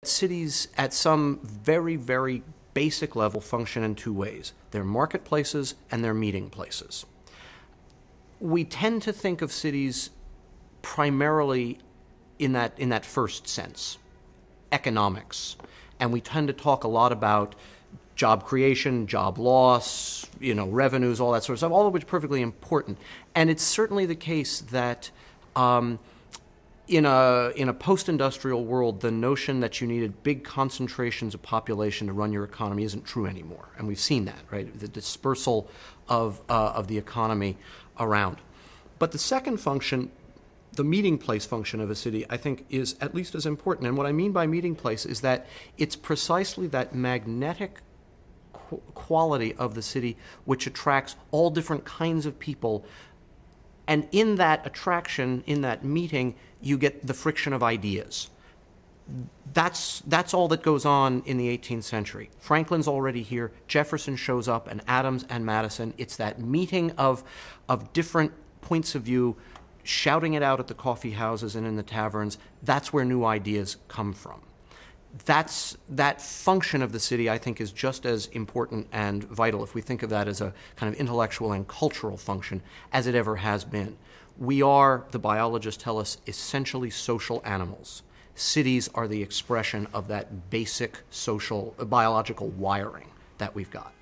cities at some very, very basic level function in two ways. They're marketplaces and they're meeting places. We tend to think of cities primarily in that first sense, economics. And we tend to talk a lot about job creation, job loss, revenues, all that sort of stuff, all of which are perfectly important. And it's certainly the case that in a post-industrial world, the notion that you needed big concentrations of population to run your economy isn't true anymore. And we've seen that, right? The dispersal of the economy around. But the second function, the meeting place function of a city, I think is at least as important. And what I mean by meeting place is that it's precisely that magnetic quality of the city which attracts all different kinds of people. And in that attraction, in that meeting, you get the friction of ideas. That's all that goes on in the 18th century. Franklin's already here. Jefferson shows up, and Adams and Madison. It's that meeting of different points of view, shouting it out at the coffee houses and in the taverns. That's where new ideas come from. That function of the city, I think, is just as important and vital if we think of that as a kind of intellectual and cultural function as it ever has been. We are, the biologists tell us, essentially social animals. Cities are the expression of that basic social, biological wiring that we've got.